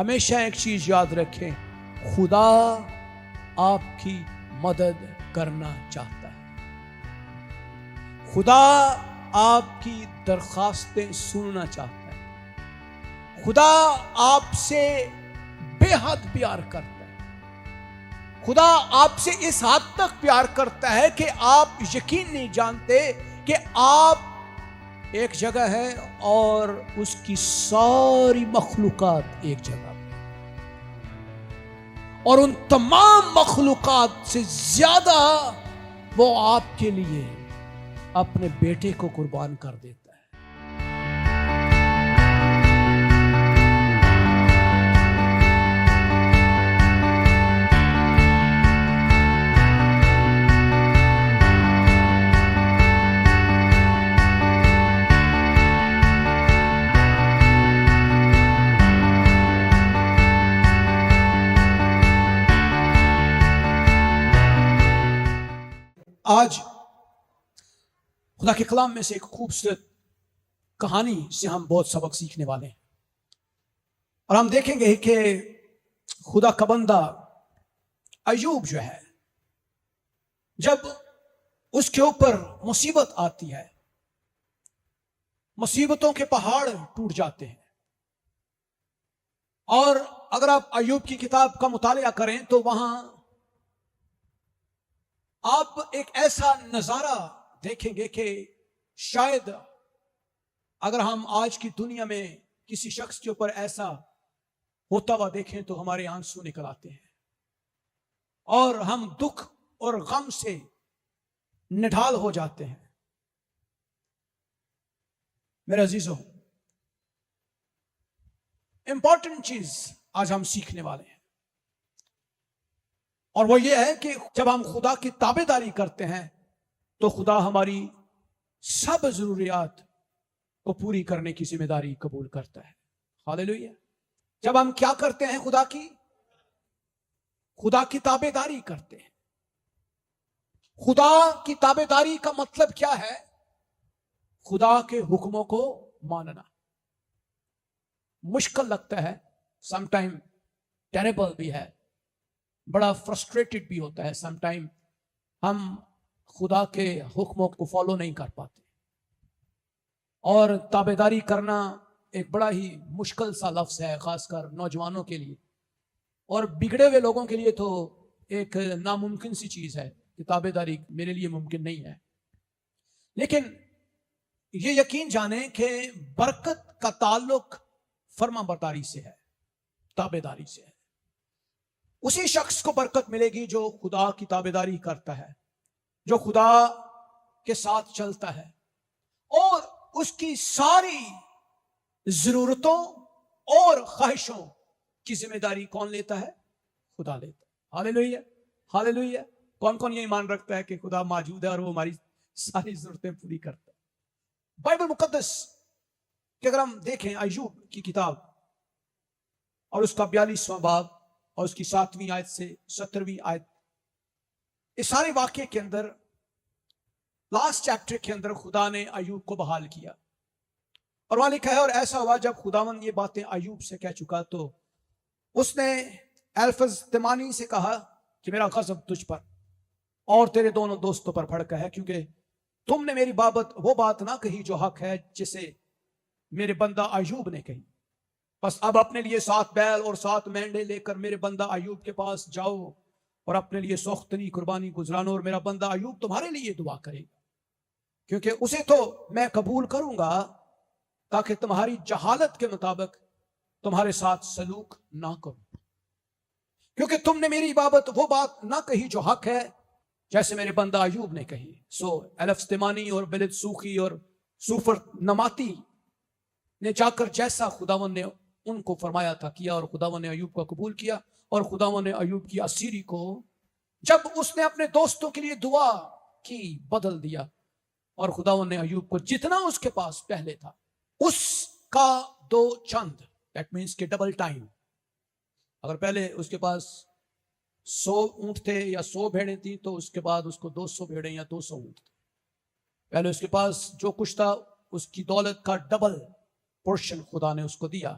ہمیشہ ایک چیز یاد رکھیں، خدا آپ کی مدد کرنا چاہتا ہے۔ خدا آپ کی درخواستیں سننا چاہتا ہے۔ خدا آپ سے بے حد پیار کرتا ہے۔ خدا آپ سے اس حد تک پیار کرتا ہے کہ آپ یقین نہیں جانتے کہ آپ ایک جگہ ہے اور اس کی ساری مخلوقات ایک جگہ پہ، اور ان تمام مخلوقات سے زیادہ وہ آپ کے لیے اپنے بیٹے کو قربان کر دیتا ہے۔ آج خدا کے کلام میں سے ایک خوبصورت کہانی سے ہم بہت سبق سیکھنے والے ہیں، اور ہم دیکھیں گے کہ خدا کا بندہ ایوب جو ہے، جب اس کے اوپر مصیبت آتی ہے، مصیبتوں کے پہاڑ ٹوٹ جاتے ہیں، اور اگر آپ ایوب کی کتاب کا مطالعہ کریں تو وہاں آپ ایک ایسا نظارہ دیکھیں گے کہ شاید اگر ہم آج کی دنیا میں کسی شخص کے اوپر ایسا ہوتا ہوا دیکھیں تو ہمارے آنسو نکل آتے ہیں، اور ہم دکھ اور غم سے نڈھال ہو جاتے ہیں۔ میرے عزیزوں، امپورٹنٹ چیز آج ہم سیکھنے والے ہیں، اور وہ یہ ہے کہ جب ہم خدا کی تابع داری کرتے ہیں تو خدا ہماری سب ضروریات کو پوری کرنے کی ذمہ داری قبول کرتا ہے۔ ہاللیلویہ۔ جب ہم کیا کرتے ہیں؟ خدا کی تابع داری کرتے ہیں۔ خدا کی تابع داری کا مطلب کیا ہے؟ خدا کے حکموں کو ماننا۔ مشکل لگتا ہے، سم ٹائم ٹیریبل بھی ہے، بڑا فرسٹریٹڈ بھی ہوتا ہے، سم ٹائم ہم خدا کے حکموں کو فالو نہیں کر پاتے، اور تابع داری کرنا ایک بڑا ہی مشکل سا لفظ ہے، خاص کر نوجوانوں کے لیے، اور بگڑے ہوئے لوگوں کے لیے تو ایک ناممکن سی چیز ہے کہ تابع داری میرے لیے ممکن نہیں ہے۔ لیکن یہ یقین جانیں کہ برکت کا تعلق فرما برداری سے ہے، تابع داری سے ہے۔ اسی شخص کو برکت ملے گی جو خدا کی تابع داری کرتا ہے، جو خدا کے ساتھ چلتا ہے، اور اس کی ساری ضرورتوں اور خواہشوں کی ذمہ داری کون لیتا ہے؟ خدا لیتا ہے۔ ہاللیلویہ، ہاللیلویہ۔ کون کون یہ ایمان رکھتا ہے کہ خدا موجود ہے اور وہ ہماری ساری ضرورتیں پوری کرتا ہے؟ بائبل مقدس کہ اگر ہم دیکھیں ایوب کی کتاب اور اس کا 42واں باب اور اس کی 7ویں آیت سے 17ویں آیت، اس سارے واقعے کے اندر، لاسٹ چیپٹر کے اندر خدا نے ایوب کو بحال کیا، اور وہاں لکھا ہے، اور ایسا ہوا جب خداوند یہ باتیں ایوب سے کہہ چکا تو اس نے الفز تیمانی سے کہا کہ میرا غضب تجھ پر اور تیرے دونوں دوستوں پر بھڑکا ہے، کیونکہ تم نے میری بابت وہ بات نہ کہی جو حق ہے، جسے میرے بندہ ایوب نے کہی۔ بس اب اپنے لیے 7 بیل اور 7 مینڈے لے کر میرے بندہ ایوب کے پاس جاؤ اور اپنے لیے سوختنی قربانی گزرانو، اور میرا بندہ ایوب تمہارے لیے دعا کرے گا، کیونکہ اسے تو میں قبول کروں گا تاکہ تمہاری جہالت کے مطابق تمہارے ساتھ سلوک نہ کروں، کیونکہ تم نے میری بابت وہ بات نہ کہی جو حق ہے، جیسے میرے بندہ ایوب نے کہی۔ سو الفز تیمانی اور بلد سوخی اور سوفر نماتی نے جا کر جیسا خداوند نے ان کو فرمایا تھا کیا، اور خداوند نے ایوب کو قبول کیا، اور خداوند نے ایوب کی اسیری کو، جب اس نے اپنے دوستوں کے لیے دعا کی، بدل دیا، اور خداوند نے ایوب کو جتنا اس کے پاس پہلے تھا اس کا 2 چند، دیٹ مینس کہ ڈبل ٹائم۔ اگر پہلے اس کے پاس 100 اونٹ تھے یا 100 بھیڑیں تھیں تو اس کے بعد اس کو 200 بھیڑیں یا 200 اونٹ تھے۔ پہلے اس کے پاس جو کچھ تھا اس کی دولت کا ڈبل پورشن خدا نے اس کو دیا،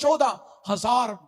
14,000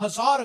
1,000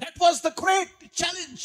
That was the great challenge।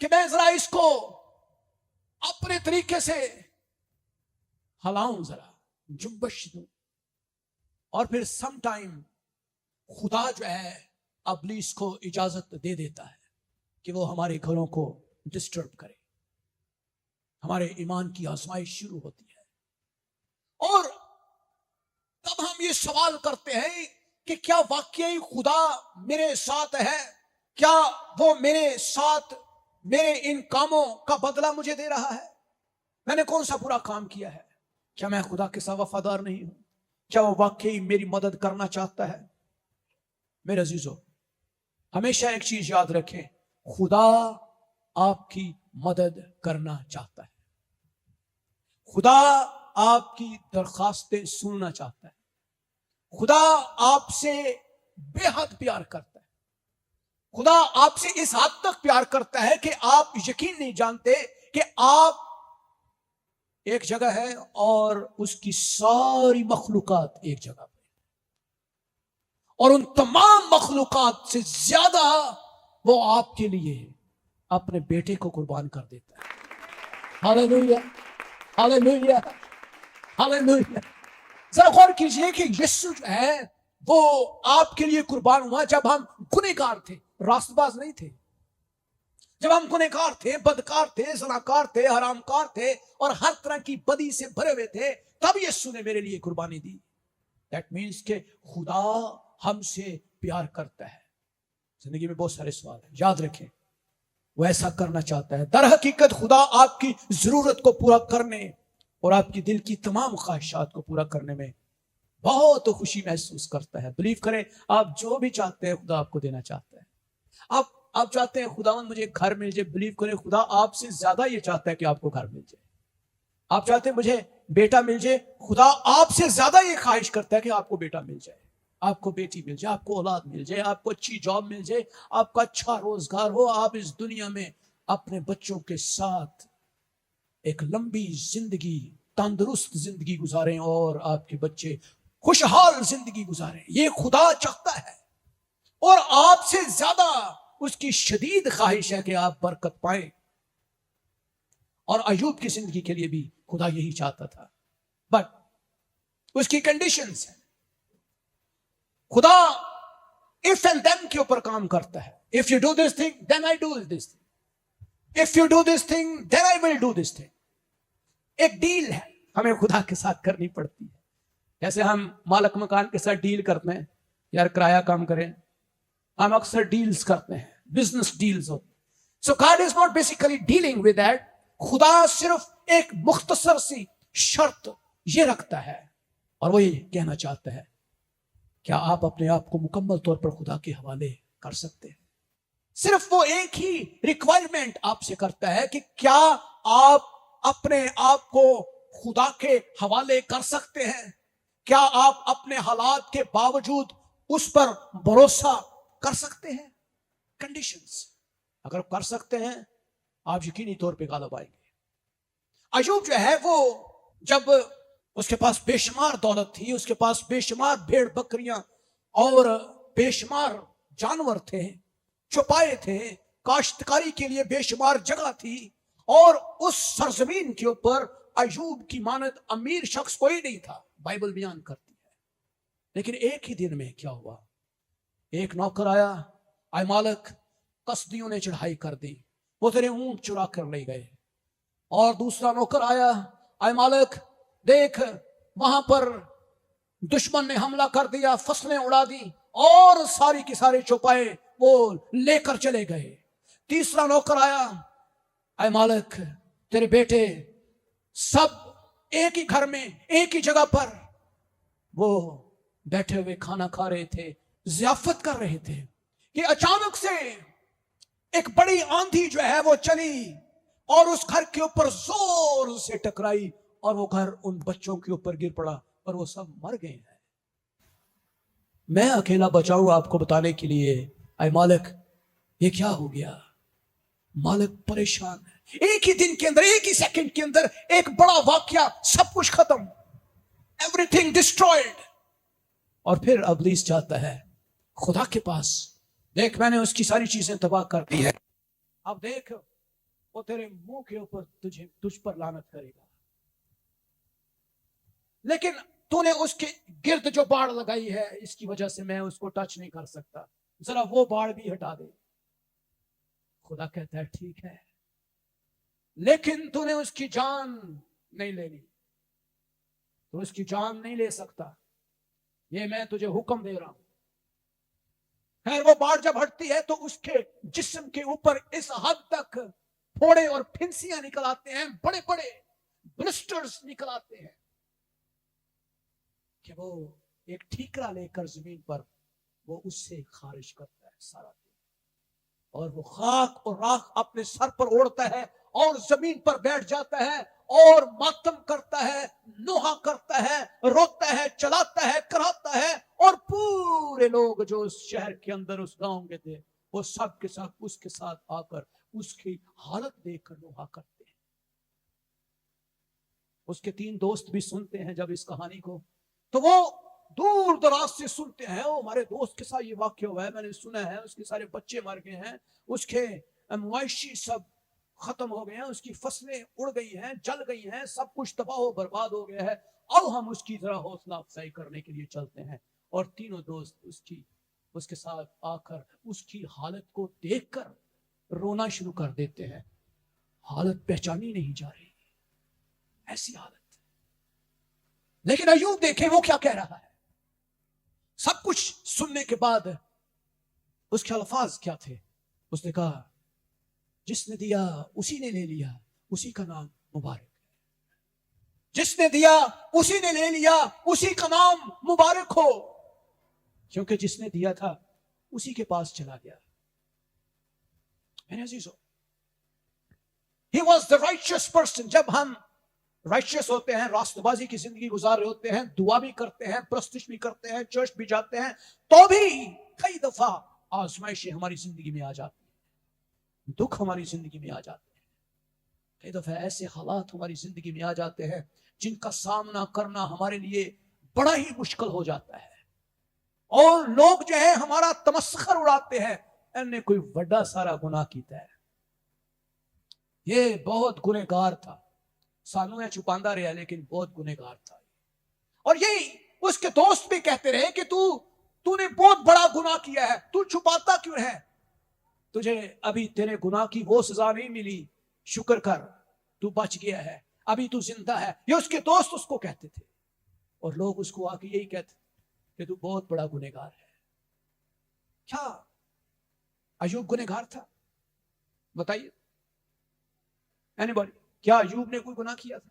کہ میں ذرا اس کو اپنے طریقے سے ہلاؤں، ذرا جنبش دوں. اور پھر سم ٹائم خدا جو ہے ابلیس کو اجازت دے دیتا ہے کہ وہ ہمارے گھروں کو ڈسٹرب کرے. ہمارے ایمان کی آزمائش شروع ہوتی ہے، اور تب ہم یہ سوال کرتے ہیں کہ کیا واقعی خدا میرے ساتھ ہے؟ کیا وہ میرے ساتھ میرے ان کاموں کا بدلہ مجھے دے رہا ہے؟ میں نے کون سا برا کام کیا ہے؟ کیا میں خدا کے ساتھ وفادار نہیں ہوں؟ کیا وہ واقعی میری مدد کرنا چاہتا ہے؟ میرے عزیزو، ہمیشہ ایک چیز یاد رکھیں، خدا آپ کی مدد کرنا چاہتا ہے. خدا آپ کی درخواستیں سننا چاہتا ہے. خدا آپ سے بے حد پیار کرتا ہے. خدا آپ سے اس حد تک پیار کرتا ہے کہ آپ یقین نہیں جانتے کہ آپ ایک جگہ ہے اور اس کی ساری مخلوقات ایک جگہ پہ، اور ان تمام مخلوقات سے زیادہ وہ آپ کے لیے اپنے بیٹے کو قربان کر دیتا ہے. ہاللیلویا، ہاللیلویا، ہاللیلویا. ذرا غور کیجئے کہ یسوع جو ہے وہ آپ کے لیے قربان ہوا جب ہم گنہگار تھے، راست باز نہیں تھے. جب ہم گنہگار تھے، بدکار تھے، زناکار تھے، حرام کار تھے، اور ہر طرح کی بدی سے بھرے ہوئے تھے، تب یسوع نے میرے لیے قربانی دی. دیٹ مینس کہ خدا ہم سے پیار کرتا ہے. زندگی میں بہت سارے سوال ہیں، یاد رکھیں وہ ایسا کرنا چاہتا ہے. در حقیقت خدا آپ کی ضرورت کو پورا کرنے اور آپ کی دل کی تمام خواہشات کو پورا کرنے میں بہت خوشی محسوس کرتا ہے. بلیو کریں، آپ جو بھی چاہتے ہیں خدا آپ کو دینا چاہتا ہے. آپ چاہتے ہیں خداوند مجھے گھر مل جائے، بلیو کریں خدا آپ سے زیادہ یہ چاہتا ہے کہ آپ کو گھر مل جائے. آپ چاہتے ہیں مجھے بیٹا مل جائے، خدا آپ سے زیادہ یہ خواہش کرتا ہے کہ آپ کو بیٹا مل جائے، آپ کو بیٹی مل جائے، آپ کو اولاد مل جائے، آپ کو اچھی جاب مل جائے، آپ کا اچھا روزگار ہو، آپ اس دنیا میں اپنے بچوں کے ساتھ ایک لمبی زندگی، تندرست زندگی گزاریں، اور آپ کے بچے خوشحال زندگی گزاریں. یہ خدا چاہتا ہے، اور آپ سے زیادہ اس کی شدید خواہش ہے کہ آپ برکت پائیں. اور ایوب کی زندگی کے لیے بھی خدا یہی چاہتا تھا، بٹ اس کی کنڈیشنز ہیں. خدا if and then کے اوپر کام کرتا ہے. if you do this thing then I do this thing, if you do this thing then I will do this thing. ایک ڈیل ہے ہمیں خدا کے ساتھ کرنی پڑتی ہے. جیسے ہم مالک مکان کے ساتھ ڈیل کرتے ہیں، یار کرایہ کام کریں، ہم اکثر ڈیلز کرتے ہیں، بزنس ڈیلز ہوتے ہیں. So God is not basically dealing with that. خدا صرف ایک مختصر سی شرط یہ رکھتا ہے، اور وہ یہ کہنا چاہتا ہے کیا آپ اپنے آپ کو مکمل طور پر خدا کے حوالے کر سکتے ہیں؟ صرف وہ ایک ہی ریکوائرمنٹ آپ سے کرتا ہے کہ کیا آپ اپنے آپ کو خدا کے حوالے کر سکتے ہیں؟ کیا آپ اپنے حالات کے باوجود اس پر بھروسہ کر سکتے ہیں؟ کنڈیشنز اگر کر سکتے ہیں آپ یقینی طور پہ غالب آئیں گے. ایوب جو ہے وہ جب اس کے پاس بے شمار دولت تھی، اس کے پاس بے شمار بھیڑ بکریاں اور بے شمار جانور تھے، چھپائے تھے، کاشتکاری کے لیے بے شمار جگہ تھی، اور اس سرزمین کے اوپر ایوب کی مانند امیر شخص کوئی نہیں تھا، بائبل بیان کرتی ہے. لیکن ایک ہی دن میں کیا ہوا، ایک نوکر آیا، اے مالک کسدیوں نے چڑھائی کر دی، وہ تیرے اونٹ چرا کر لے گئے. اور دوسرا نوکر آیا، اے مالک دیکھ وہاں پر دشمن نے حملہ کر دیا، فصلیں اڑا دی، اور ساری کی ساری چوپائے وہ لے کر چلے گئے. تیسرا نوکر آیا، اے مالک تیرے بیٹے سب ایک ہی گھر میں ایک ہی جگہ پر وہ بیٹھے ہوئے کھانا کھا رہے تھے، ضیافت کر رہے تھے، کہ اچانک سے ایک بڑی آندھی جو ہے وہ چلی اور اس گھر کے اوپر زور سے ٹکرائی، اور وہ گھر ان بچوں کے اوپر گر پڑا اور وہ سب مر گئے ہیں. میں اکیلا بچاؤں آپ کو بتانے کے لیے، اے مالک یہ کیا ہو گیا؟ مالک پریشان ہے. ایک ہی دن کے اندر، ایک ہی سیکنڈ کے اندر ایک بڑا واقعہ، سب کچھ ختم، ایوری تھنگ ڈسٹرائڈ. اور پھر ابلیس جاتا ہے خدا کے پاس، دیکھ میں نے اس کی ساری چیزیں تباہ کر دی ہے، اب دیکھ وہ تیرے منہ کے اوپر تجھ پر لعنت کرے گا. لیکن تو نے اس کے گرد جو باڑ لگائی ہے اس کی وجہ سے میں اس کو ٹچ نہیں کر سکتا, ذرا وہ باڑ بھی ہٹا دے. خدا کہتا ہے ٹھیک ہے, لیکن تو نے اس کی جان نہیں لینی, تو اس کی جان نہیں لے سکتا, یہ میں تجھے حکم دے رہا ہوں. خیر وہ باڑ جب ہٹتی ہے تو اس کے جسم کے اوپر اس حد تک پھوڑے اور پھنسیاں نکل آتے ہیں, بڑے بڑے بلسٹرز نکل آتے ہیں کہ وہ ایک ٹھیکرا لے کر زمین پر وہ اس سے خارج کرتا ہے سارا دن, اور وہ خاک اور راکھ اپنے سر پر اوڑھتا ہے اور زمین پر بیٹھ جاتا ہے اور ماتم کرتا ہے, نوحہ کرتا ہے, روتا ہے, چلاتا ہے, کراتا ہے, اور پورے لوگ جو اس شہر کے اندر اس گاؤں کے تھے وہ سب کے ساتھ اس کے ساتھ آ کر اس کی حالت دیکھ کر نوحہ کرتے ہیں. اس کے 3 دوست بھی سنتے ہیں جب اس کہانی کو, تو وہ دور دراز سے سنتے ہیں, ہمارے دوست کے ساتھ یہ واقعہ ہوا ہے, میں نے سنا ہے, اس کے سارے بچے مر گئے ہیں, اس کے مویشی سب ختم ہو گئے ہیں, اس کی فصلیں اڑ گئی ہیں, جل گئی ہیں, سب کچھ تباہ و برباد ہو گیا ہے, اب ہم اس کی ذرا حوصلہ افزائی کرنے کے لیے چلتے ہیں. اور تینوں دوست اس کے ساتھ آ کر اس کی حالت کو دیکھ کر رونا شروع کر دیتے ہیں. حالت پہچانی نہیں جا رہی, ایسی حالت. لیکن ایوب دیکھیں وہ کیا کہہ رہا ہے. سب کچھ سننے کے بعد اس کے الفاظ کیا تھے؟ اس نے کہا جس نے دیا اسی نے لے لیا, اسی کا نام مبارک. جس نے دیا اسی نے لے لیا, اسی کا نام مبارک ہو, کیونکہ جس نے دیا تھا اسی کے پاس چلا گیا. میرے عزیزو, he was the righteous person. جب ہم رائچس ہوتے ہیں, راست بازی کی زندگی گزار رہے ہوتے ہیں, دعا بھی کرتے ہیں, پرستش بھی کرتے ہیں, چرچ بھی جاتے ہیں, تو بھی کئی دفعہ آزمائشیں ہماری زندگی میں آ جاتی ہیں, دکھ ہماری زندگی میں آ جاتے ہیں, کئی دفعہ ایسے حالات ہماری زندگی میں آ جاتے ہیں جن کا سامنا کرنا ہمارے لیے بڑا ہی مشکل ہو جاتا ہے, اور لوگ جو ہے ہمارا تمسخر اڑاتے ہیں, ان نے کوئی بڑا سارا گناہ کیتا ہے, یہ بہت گنہگار تھا, سالوں میں چھپاندہ رہا لیکن بہت گنہگار تھا. اور یہی اس کے دوست بھی کہتے رہے کہ تو نے بہت بڑا گناہ کیا ہے, تو چھپاتا کیوں ہے, تجھے ابھی تیرے گناہ کی وہ سزا نہیں ملی, شکر کر تو بچ گیا ہے, ابھی تو زندہ ہے. یہ اس کے دوست اس کو کہتے تھے, اور لوگ اس کو آ کے یہی کہتے کہ تو بہت بڑا گنہگار ہے. کیا ایوب گنہگار تھا؟ بتائیے اینی باڈی, کیا ایوب نے کوئی گناہ کیا تھا؟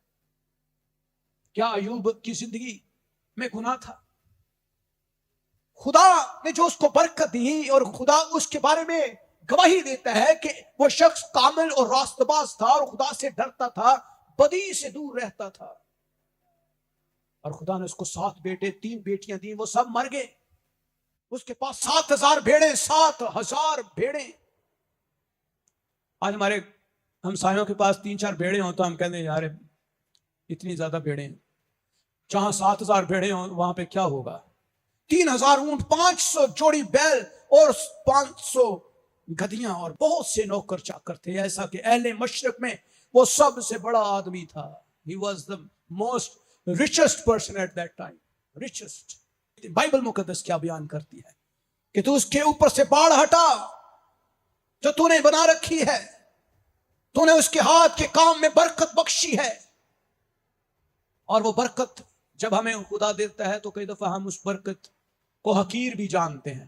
کیا ایوب کی زندگی میں گناہ تھا؟ خدا نے جو اس کو برکت دی, اور خدا اس کے بارے میں گواہی دیتا ہے کہ وہ شخص کامل اور راست باز تھا, اور خدا سے ڈرتا تھا, بدی سے دور رہتا تھا. اور خدا نے اس کو 7 بیٹے 3 بیٹیاں دی, وہ سب مر گئے. اس کے پاس 7,000 بھیڑیں, 7,000 بھیڑیں. آج ہمارے ہمسایوں کے پاس 3-4 بھیڑیں ہوں تو ہم کہتے ہیں یار اتنی زیادہ بھیڑیں, جہاں 7,000 بھیڑیں ہوں وہاں پہ کیا ہوگا. 3,000 اونٹ, 500 جوڑی بیل, اور 500 گدیاں, اور بہت سے نوکر چاکر تھے. ایسا کہ اہل مشرق میں وہ سب سے بڑا آدمی تھا. He was the most richest person at that time. Richest. Bible مقدس کیا بیان کرتی ہے کہ تو اس کے اوپر سے باڑ ہٹا جو تو نے بنا رکھی ہے, تو نے اس کے ہاتھ کے کام میں برکت بخشی ہے. اور وہ برکت جب ہمیں خدا دیتا ہے تو کئی دفعہ ہم اس برکت کو حقیر بھی جانتے ہیں,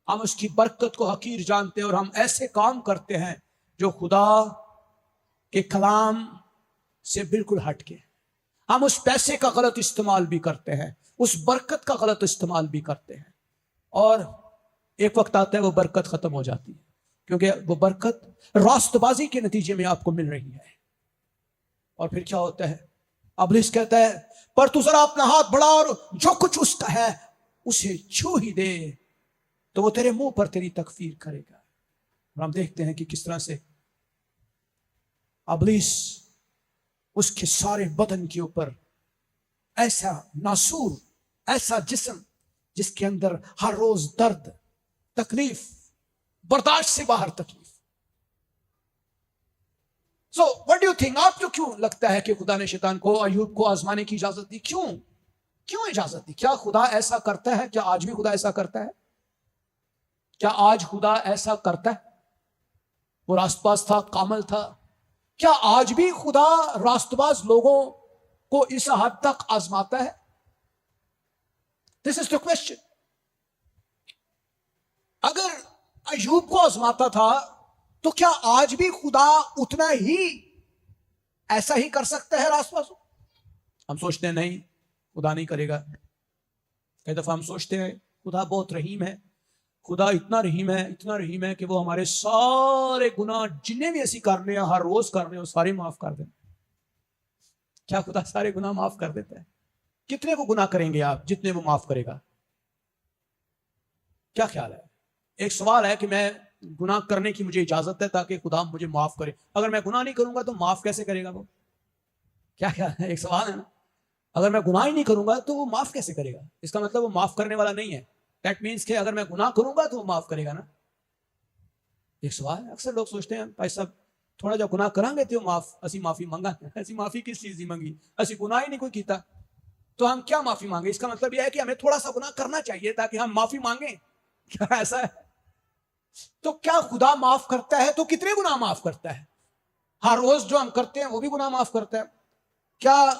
ہم اس کی برکت کو حقیر جانتے ہیں, اور ہم ایسے کام کرتے ہیں جو خدا کے کلام سے بالکل ہٹ کے. ہم اس پیسے کا غلط استعمال بھی کرتے ہیں, اس برکت کا غلط استعمال بھی کرتے ہیں, اور ایک وقت آتا ہے وہ برکت ختم ہو جاتی ہے, کیونکہ وہ برکت راست بازی کے نتیجے میں آپ کو مل رہی ہے. اور پھر کیا ہوتا ہے, ابلیس کہتا ہے پر تو ذرا اپنا ہاتھ بڑھا اور جو کچھ اس کا ہے اسے چھو ہی دے, تو وہ تیرے منہ پر تیری تکفیر کرے گا. اور ہم دیکھتے ہیں کہ کس طرح سے ابلیس اس کے سارے بدن کے اوپر ایسا ناسور, ایسا جسم جس کے اندر ہر روز درد, تکلیف, برداشت سے باہر تکلیف, So what do you think? آپ کو کیوں لگتا ہے کہ خدا نے شیطان کو ایوب کو آزمانے کی اجازت دی؟ کیوں اجازت دی؟ کیا خدا ایسا کرتا ہے؟ کیا آج بھی خدا ایسا کرتا ہے؟ کیا آج خدا ایسا کرتا ہے؟ وہ راست باز تھا، کامل تھا. کیا آج بھی خدا راست باز لوگوں کو اس حد تک آزماتا ہے؟ This is the question. اگر ایوب کو آزماتا تھا تو کیا آج بھی خدا اتنا ہی ایسا ہی کر سکتا ہے راست باز؟ ہم سوچتے ہیں نہیں، خدا نہیں کرے گا. کئی دفعہ ہم سوچتے ہیں خدا بہت رحیم ہے، خدا اتنا رحیم ہے کہ وہ ہمارے سارے گناہ جنہیں بھی ایسی کرنے ہیں، ہر روز کرنے ہیں، وہ سارے معاف کر دیں. کیا خدا سارے گناہ معاف کر دیتا ہے؟ کتنے وہ گناہ کریں گے آپ جتنے وہ معاف کرے گا؟ کیا خیال ہے؟ ایک سوال ہے کہ میں گناہ کرنے کی مجھے اجازت ہے تاکہ خدا مجھے معاف کرے. اگر میں گناہ نہیں کروں گا تو معاف کیسے کرے گا وہ؟ کیا خیال ہے؟ ایک سوال ہے نا. اگر میں گناہ ہی نہیں کروں گا تو وہ معاف کیسے کرے گا؟ اس کا مطلب وہ معاف کرنے والا نہیں ہے. دیٹ مینس کہ اگر میں گناہ کروں گا تو وہ معاف کرے گا نا. ایک سوال ہے. اکثر لوگ سوچتے ہیں بھائی صاحب تھوڑا جا گناہ کریں گے تو اسی معافی منگا. ایسی معافی کس چیز کی منگی؟ اسی گناہ ہی نہیں کوئی کیتا تو ہم کیا معافی مانگے؟ اس کا مطلب یہ ہے کہ ہمیں تھوڑا سا گناہ کرنا چاہیے تاکہ ہم معافی مانگیں. کیا ایسا ہے؟ تو کیا خدا معاف کرتا ہے تو کتنے گناہ معاف کرتا ہے؟ ہر روز جو ہم کرتے ہیں وہ بھی گناہ معاف کرتا ہے. کیا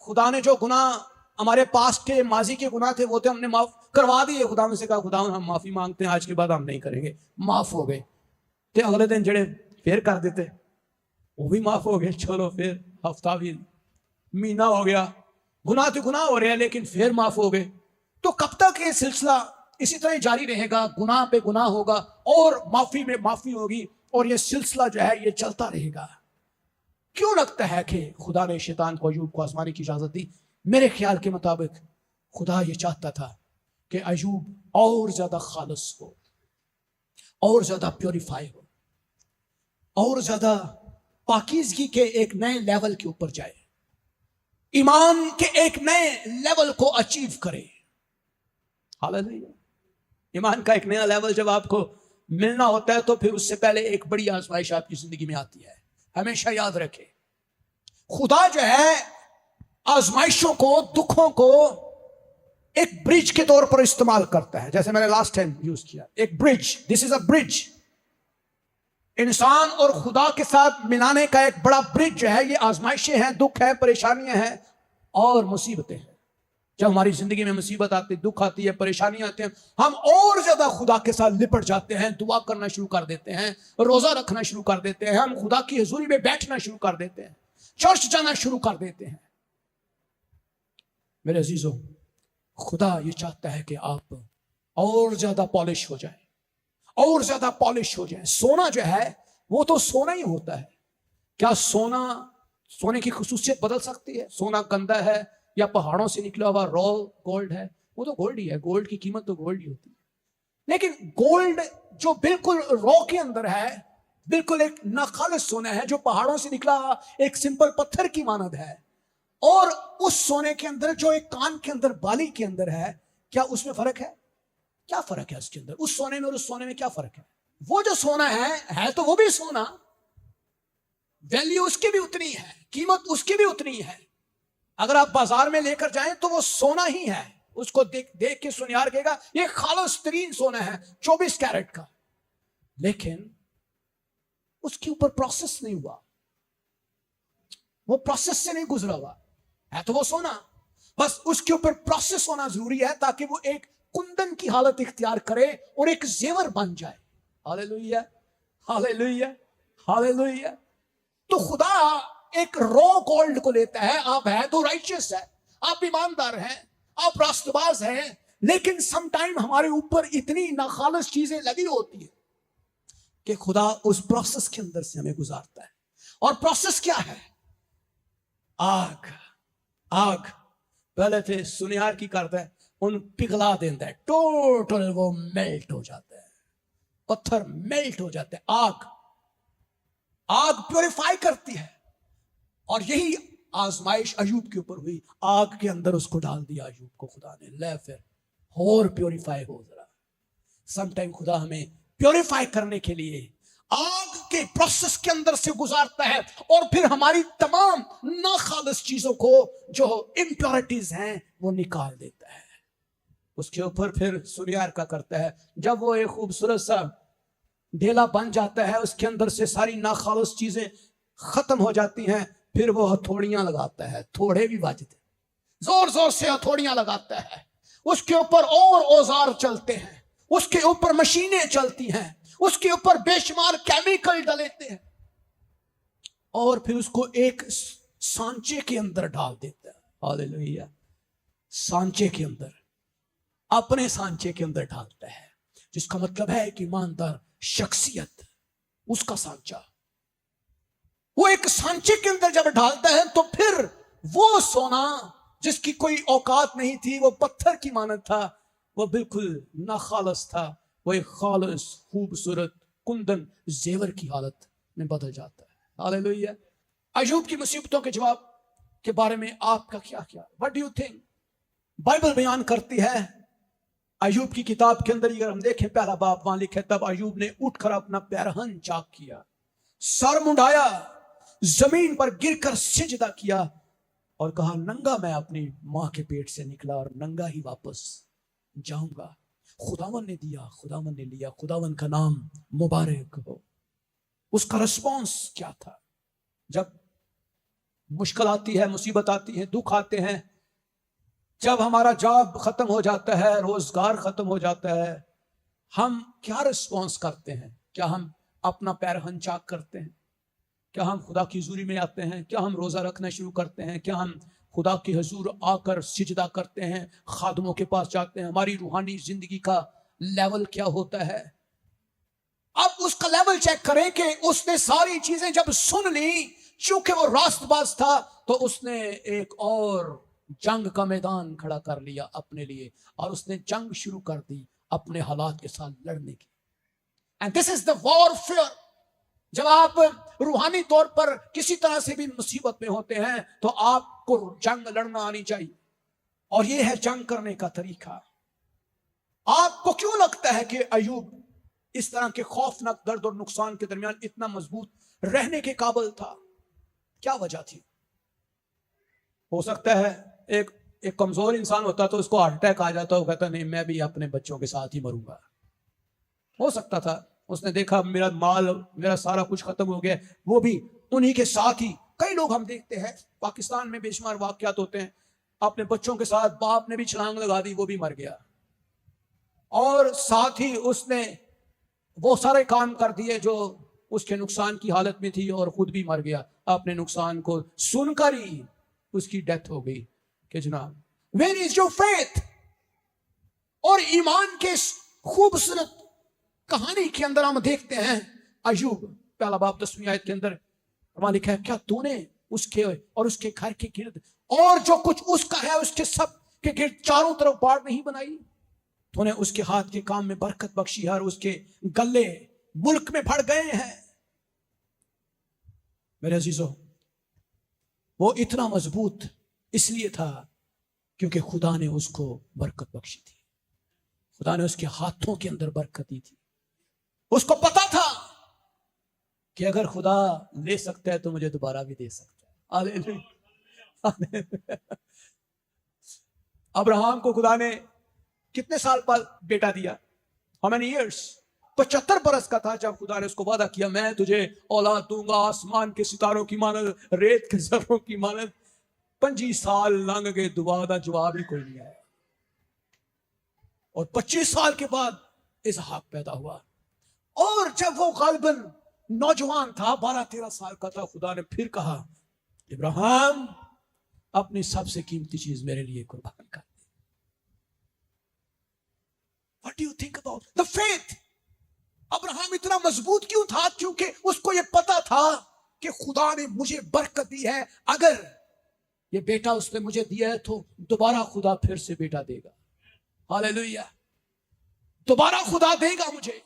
خدا نے جو گناہ ہمارے پاس کے ماضی کے گناہ تھے وہ تو ہم نے معاف کروا دیے؟ خدا نے سے کہا خدا ہم معافی مانگتے ہیں، آج کے بعد ہم نہیں کریں گے، معاف ہو گئے. تو اگلے دن جڑے پھر کر دیتے وہ بھی معاف ہو گئے. چلو پھر ہفتہ بھی مہینہ ہو گیا، گناہ تو گناہ ہو رہے ہیں لیکن پھر معاف ہو گئے. تو کب تک یہ سلسلہ اسی طرح جاری رہے گا؟ گناہ پہ گناہ ہوگا اور معافی میں معافی ہوگی اور یہ سلسلہ جو ہے یہ چلتا رہے گا. کیوں لگتا ہے کہ خدا نے شیطان کو ایوب کو آزمانے کی اجازت دی؟ میرے خیال کے مطابق خدا یہ چاہتا تھا کہ ایوب اور زیادہ خالص ہو، اور زیادہ پیوریفائی ہو، اور زیادہ پاکیزگی کے ایک نئے لیول کے اوپر جائے، ایمان کے ایک نئے لیول کو اچیو کرے. ہاللیلویا. ایمان کا ایک نیا لیول جب آپ کو ملنا ہوتا ہے تو پھر اس سے پہلے ایک بڑی آزمائش آپ کی زندگی میں آتی ہے. ہمیشہ یاد رکھے خدا جو ہے آزمائشوں کو، دکھوں کو ایک برج کے طور پر استعمال کرتا ہے. جیسے میں نے لاسٹ ٹائم یوز کیا ایک برج. دس از اے برج. انسان اور خدا کے ساتھ ملانے کا ایک بڑا برج جو ہے یہ آزمائشیں ہیں، دکھ ہیں، پریشانیاں ہیں اور مصیبتیں ہیں. جب ہماری زندگی میں مصیبت آتی، دکھ آتی ہے، پریشانیاں آتی ہیں، ہم اور زیادہ خدا کے ساتھ لپٹ جاتے ہیں، دعا کرنا شروع کر دیتے ہیں، روزہ رکھنا شروع کر دیتے ہیں، ہم خدا کی حضوری میں بیٹھنا شروع کر دیتے ہیں، چرچ جانا شروع کر دیتے ہیں. میرے عزیزوں، خدا یہ چاہتا ہے کہ آپ اور زیادہ پالش ہو جائیں، اور زیادہ پالش ہو جائیں. سونا جو ہے وہ تو سونا ہی ہوتا ہے. کیا سونے کی خصوصیت بدل سکتی ہے؟ سونا گندا ہے یا پہاڑوں سے نکلا ہوا را گولڈ ہے، وہ تو گولڈ ہی ہے. گولڈ کی قیمت تو گولڈ ہی ہوتی ہے. لیکن گولڈ جو بالکل را کے اندر ہے، بالکل ایک ناخالص سونا ہے جو پہاڑوں سے نکلا ایک سمپل پتھر کی مانند ہے، اور اس سونے کے اندر جو ایک کان کے اندر بالی کے اندر ہے، کیا اس میں فرق ہے؟ کیا فرق ہے اس کے اندر؟ اس سونے میں اور اس سونے میں کیا فرق ہے؟ وہ جو سونا ہے تو وہ بھی سونا، ویلیو اس کی بھی اتنی ہے، قیمت اس کی بھی اتنی ہے. اگر آپ بازار میں لے کر جائیں تو وہ سونا ہی ہے. اس کو دیکھ کے سنیار کہے گا یہ خالص ترین سونا ہے 24 کیرٹ کا، لیکن اس کے اوپر پروسیس نہیں ہوا، وہ پروسیس سے نہیں گزرا ہوا ہے تو وہ سونا. بس اس کے اوپر پروسیس ہونا ضروری ہے تاکہ وہ ایک کندن کی حالت اختیار کرے اور ایک زیور بن جائے. ہاللیلویا، ہاللیلویا، ہاللیلویا. تو خدا ایک رو گولڈ کو لیتا ہے. آپ ہیں تو رائچس ہے، آپ ایماندار ہیں، آپ راست باز ہیں، لیکن سم ٹائم ہمارے اوپر اتنی ناخالص چیزیں لگی ہوتی ہیں کہ خدا اس پروسیس کے اندر سے ہمیں گزارتا ہے. اور پروسیس کیا ہے؟ آگ پہلے تھے سنیار کی کرتا ہے، ان پگھلا دیتا ہے، ٹوٹل وہ میلٹ ہو جاتا ہے، پتھر میلٹ ہو جاتا ہے. آگ پیوریفائی کرتی ہے. اور یہی آزمائش ایوب کے اوپر ہوئی. آگ کے اندر اس کو ڈال دیا ایوب کو خدا نے، لے پھر اور پیوریفائی ہو ذرا. سم ٹائم خدا ہمیں پیوریفائی کرنے کے لیے آگ کے پروسیس کے اندر سے گزارتا ہے اور پھر ہماری تمام ناخالص چیزوں کو جو امپیورٹیز ہیں وہ نکال دیتا ہے. اس کے اوپر پھر سریار کا کرتا ہے. جب وہ ایک خوبصورت سا ڈھیلا بن جاتا ہے, اس کے اندر سے ساری ناخالص چیزیں ختم ہو جاتی ہیں, پھر وہ ہتھوڑیاں لگاتا ہے. تھوڑے بھی بجتے, زور زور سے ہتھوڑیاں لگاتا ہے. اس کے اوپر اور اوزار چلتے ہیں, اس کے اوپر مشینیں چلتی ہیں, اس کے اوپر بے شمار کیمیکل ڈالتے ہیں, اور پھر اس کو ایک سانچے کے اندر ڈال دیتا ہے. ہاللیلویا. سانچے کے اندر, اپنے سانچے کے اندر ڈالتا ہے, جس کا مطلب ہے کہ ایماندار شخصیت اس کا سانچہ. وہ ایک سانچے کے اندر جب ڈالتا ہے تو پھر وہ سونا جس کی کوئی اوقات نہیں تھی, وہ پتھر کی مانند تھا, وہ بالکل ناخالص تھا, وہ ایک خالص خوبصورت کندن زیور کی حالت میں بدل جاتا ہے. ہاللیلویا. ایوب کی مصیبتوں کے جواب کے بارے میں آپ کا کیا خیال؟ What do you think؟ Bible بیان کرتی ہے ایوب کی کتاب کے اندر, اگر ہم دیکھیں پہلا باب, وہاں لکھے تب ایوب نے اٹھ کر اپنا پیرہن چاک کیا, سر منڈایا, زمین پر گر کر سجدہ کیا اور کہا ننگا میں اپنی ماں کے پیٹ سے نکلا اور ننگا ہی واپس جاؤں گا. خداوند نے دیا, خداوند نے لیا, خداوند کا نام مبارک ہو. اس کا رسپانس کیا تھا؟ جب مشکل آتی ہے, مصیبت آتی ہے, دکھ آتے ہیں, جب ہمارا جاب ختم ہو جاتا ہے, روزگار ختم ہو جاتا ہے, ہم کیا رسپانس کرتے ہیں؟ کیا ہم اپنا پیرہن چاک کرتے ہیں؟ کیا ہم خدا کی حضوری میں آتے ہیں؟ کیا ہم روزہ رکھنا شروع کرتے ہیں؟ کیا ہم خدا کی حضور آ کر سجدہ کرتے ہیں, خادموں کے پاس جاتے ہیں؟ ہماری روحانی زندگی کا لیول کیا ہوتا ہے؟ اب اس کا لیول چیک کریں کہ اس نے ساری چیزیں جب سن لی, چونکہ وہ راست باز تھا, تو اس نے ایک اور جنگ کا میدان کھڑا کر لیا اپنے لیے, اور اس نے جنگ شروع کر دی اپنے حالات کے ساتھ لڑنے کی. And this is the warfare. جب آپ روحانی طور پر کسی طرح سے بھی مصیبت میں ہوتے ہیں تو آپ کو جنگ لڑنا آنی چاہیے, اور یہ ہے جنگ کرنے کا طریقہ. آپ کو کیوں لگتا ہے کہ ایوب اس طرح کے خوفناک درد اور نقصان کے درمیان اتنا مضبوط رہنے کے قابل تھا؟ کیا وجہ تھی؟ ہو سکتا ہے ایک کمزور انسان ہوتا تو اس کو ہارٹ اٹیک آ جاتا, وہ کہتا نہیں میں بھی اپنے بچوں کے ساتھ ہی مروں گا. ہو سکتا تھا اس نے دیکھا میرا مال, میرا سارا کچھ ختم ہو گیا, وہ بھی انہی کے ساتھ ہی. کئی لوگ ہم دیکھتے ہیں پاکستان میں بے شمار واقعات ہوتے ہیں, اپنے بچوں کے ساتھ باپ نے بھی چھلانگ لگا دی, وہ بھی مر گیا, اور ساتھ ہی اس نے وہ سارے کام کر دیے جو اس کے نقصان کی حالت میں تھی, اور خود بھی مر گیا. اپنے نقصان کو سن کر ہی اس کی ڈیتھ ہو گئی. کہ جناب where is your faith؟ اور ایمان کے خوبصورت کہانی کے اندر ہم دیکھتے ہیں ایوب پہلا باب 10ویں آیت کے اندر وہاں لکھا ہے کیا تو نے اس کے اور اس کے گھر کے گرد اور جو کچھ اس کا ہے اس کے سب کے گرد چاروں طرف باڑ نہیں بنائی؟ تو نے اس کے ہاتھ کے کام میں برکت بخشی ہے اور اس کے گلے ملک میں بڑھ گئے ہیں. میرے عزیزو, وہ اتنا مضبوط اس لیے تھا کیونکہ خدا نے اس کو برکت بخشی تھی. خدا نے اس کے ہاتھوں کے اندر برکت دی تھی. اس کو پتا تھا کہ اگر خدا لے سکتا ہے تو مجھے دوبارہ بھی دے سکتا ہے. ابراہم کو خدا نے کتنے سال بعد بیٹا دیا؟ How many years؟ 75 برس کا تھا جب خدا نے اس کو وعدہ کیا میں تجھے اولاد دوں گا آسمان کے ستاروں کی مانند, ریت کے ذروں کی مانند. 25 سال لنگ گئے, دوبارہ جواب ہی کوئی نہیں آیا, اور 25 سال کے بعد اسحاق پیدا ہوا. اور جب وہ غالباً نوجوان تھا, 12-13 سال کا تھا, خدا نے پھر کہا ابراہیم اپنی سب سے قیمتی چیز میرے لیے قربان کر دے. What do you think about the faith؟ ابراہیم اتنا مضبوط کیوں تھا؟ کیونکہ اس کو یہ پتا تھا کہ خدا نے مجھے برکت دی ہے, اگر یہ بیٹا اس نے مجھے دیا ہے تو دوبارہ خدا پھر سے بیٹا دے گا. ہاللیلویہ, دوبارہ خدا دے گا مجھے.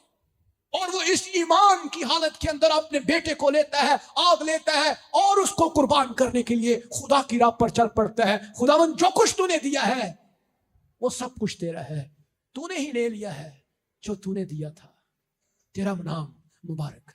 اور وہ اس ایمان کی حالت کے اندر اپنے بیٹے کو لیتا ہے, آگ لیتا ہے, اور اس کو قربان کرنے کے لیے خدا کی راہ پر چل پڑتا ہے. خداوند جو کچھ تو نے دیا ہے وہ سب کچھ تیرا ہے, تو نے ہی لے لیا ہے جو تو نے دیا تھا, تیرا نام مبارک ہے.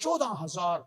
14,000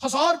1,000